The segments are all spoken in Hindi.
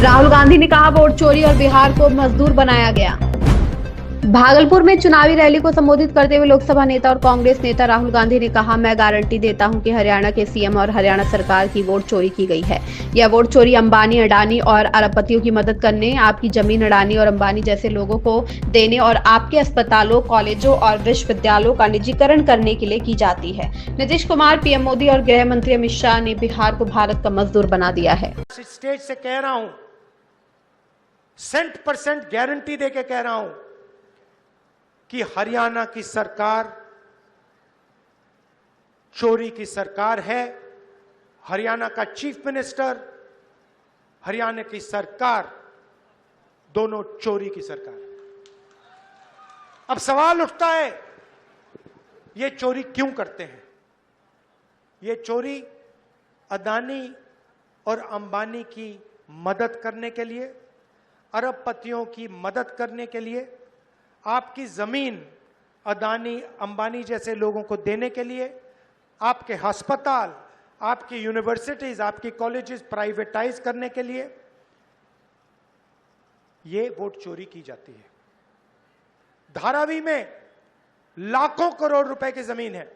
राहुल गांधी ने कहा वोट चोरी और बिहार को मजदूर बनाया गया। भागलपुर में चुनावी रैली को संबोधित करते हुए लोकसभा नेता और कांग्रेस नेता राहुल गांधी ने कहा, मैं गारंटी देता हूं कि हरियाणा के सीएम और हरियाणा सरकार की वोट चोरी की गई है। यह वोट चोरी अंबानी, अडानी और अरबपतियों की मदद करने, आपकी जमीन अडानी और अंबानी जैसे लोगों को देने और आपके अस्पतालों, कॉलेजों और विश्वविद्यालयों का निजीकरण करने के लिए की जाती है। नीतीश कुमार, पीएम मोदी और गृह मंत्री अमित शाह ने बिहार को भारत का मजदूर बना दिया है। स्टेज से कह रहा हूं, 100% गारंटी देके कह रहा हूं कि हरियाणा की सरकार चोरी की सरकार है। हरियाणा का चीफ मिनिस्टर, हरियाणा की सरकार, दोनों चोरी की सरकार। अब सवाल उठता है, ये चोरी क्यों करते हैं? ये चोरी अदानी और अंबानी की मदद करने के लिए, अरबपतियों की मदद करने के लिए, आपकी जमीन अदानी अंबानी जैसे लोगों को देने के लिए, आपके अस्पताल, आपकी यूनिवर्सिटीज, आपकी कॉलेजेस प्राइवेटाइज करने के लिए ये वोट चोरी की जाती है। धारावी में लाखों करोड़ रुपए की जमीन है,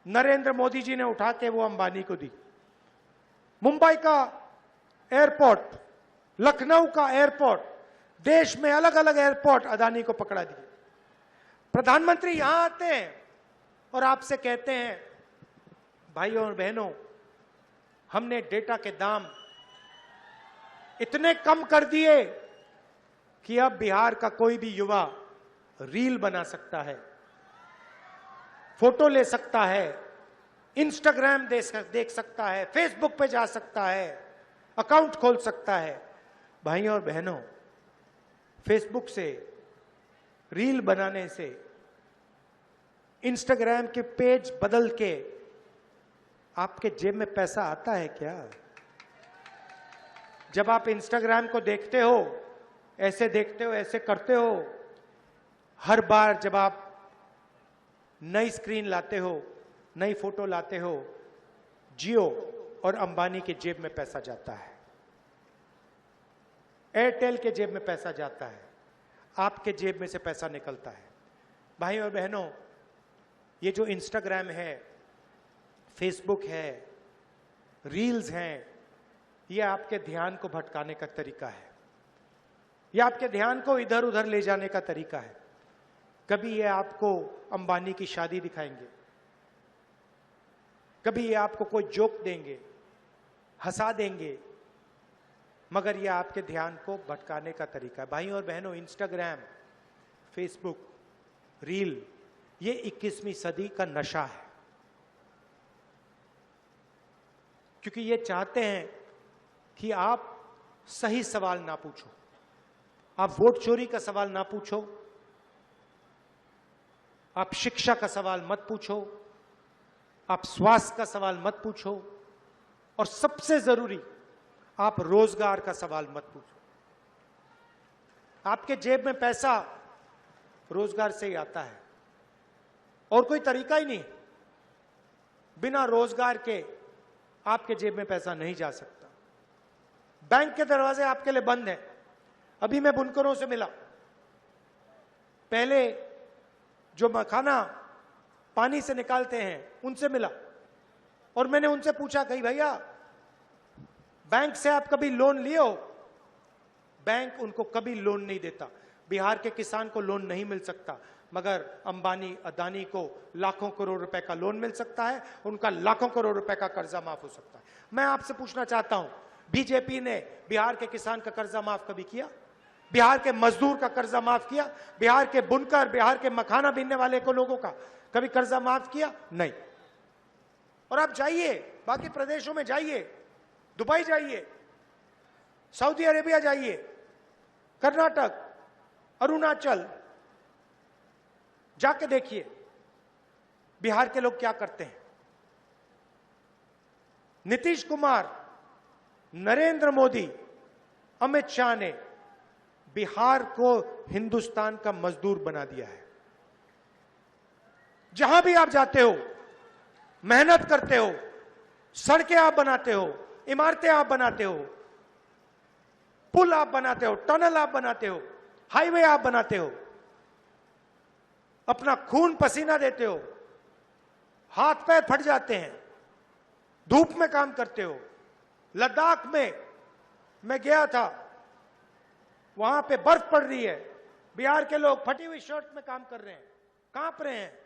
नरेंद्र मोदी जी ने उठा के वो अंबानी को दी। मुंबई का एयरपोर्ट, लखनऊ का एयरपोर्ट, देश में अलग अलग एयरपोर्ट अदानी को पकड़ा दिए। प्रधानमंत्री यहां आते हैं और आपसे कहते हैं, भाइयों और बहनों, हमने डेटा के दाम इतने कम कर दिए कि अब बिहार का कोई भी युवा रील बना सकता है, फोटो ले सकता है, इंस्टाग्राम देख सकता है, फेसबुक पे जा सकता है, अकाउंट खोल सकता है। भाइयों और बहनों, फेसबुक से, रील बनाने से, इंस्टाग्राम के पेज बदल के आपके जेब में पैसा आता है क्या? जब आप इंस्टाग्राम को देखते हो, ऐसे देखते हो, ऐसे करते हो, हर बार जब आप नई स्क्रीन लाते हो, नई फोटो लाते हो, जियो और अंबानी के जेब में पैसा जाता है, एयरटेल के जेब में पैसा जाता है, आपके जेब में से पैसा निकलता है। भाइयों और बहनों, ये जो इंस्टाग्राम है, फेसबुक है, रील्स हैं, ये आपके ध्यान को भटकाने का तरीका है, ये आपके ध्यान को इधर उधर ले जाने का तरीका है। कभी ये आपको अंबानी की शादी दिखाएंगे, कभी ये आपको कोई जोक देंगे, हंसा देंगे, मगर यह आपके ध्यान को भटकाने का तरीका है। भाइयों और बहनों, इंस्टाग्राम, फेसबुक, रील, ये 21वीं सदी का नशा है, क्योंकि ये चाहते हैं कि आप सही सवाल ना पूछो, आप वोट चोरी का सवाल ना पूछो, आप शिक्षा का सवाल मत पूछो, आप स्वास्थ्य का सवाल मत पूछो, और सबसे जरूरी, आप रोजगार का सवाल मत पूछो। आपके जेब में पैसा रोजगार से ही आता है, और कोई तरीका ही नहीं। बिना रोजगार के आपके जेब में पैसा नहीं जा सकता। बैंक के दरवाजे आपके लिए बंद हैं। अभी मैं बुनकरों से मिला, पहले जो मखाना पानी से निकालते हैं उनसे मिला, और मैंने उनसे पूछा, कही भैया बैंक से आप कभी लोन लिए हो? बैंक उनको कभी लोन नहीं देता। बिहार के किसान को लोन नहीं मिल सकता, मगर अंबानी, अदानी को लाखों करोड़ रुपए का लोन मिल सकता है, उनका लाखों करोड़ रुपए का कर्जा माफ हो सकता है। मैं आपसे पूछना चाहता हूं, बीजेपी ने बिहार के किसान का कर्जा माफ कभी किया? बिहार के मजदूर का कर्जा माफ किया? बिहार के बुनकर, बिहार के मखाना बीनने वाले को लोगों का कभी कर्जा माफ किया? नहीं। और आप जाइए, बाकी प्रदेशों में जाइए, दुबई जाइए, सऊदी अरेबिया जाइए, कर्नाटक, अरुणाचल, जाके देखिए बिहार के लोग क्या करते हैं। नीतीश कुमार, नरेंद्र मोदी, अमित शाह ने बिहार को हिंदुस्तान का मजदूर बना दिया है। जहां भी आप जाते हो, मेहनत करते हो, सड़कें आप बनाते हो, इमारतें आप बनाते हो, पुल आप बनाते हो, टनल आप बनाते हो, हाईवे आप बनाते हो, अपना खून पसीना देते हो, हाथ पैर फट जाते हैं, धूप में काम करते हो। लद्दाख में मैं गया था, वहां पे बर्फ पड़ रही है, बिहार के लोग फटी हुई शर्ट में काम कर रहे हैं, कांप रहे हैं।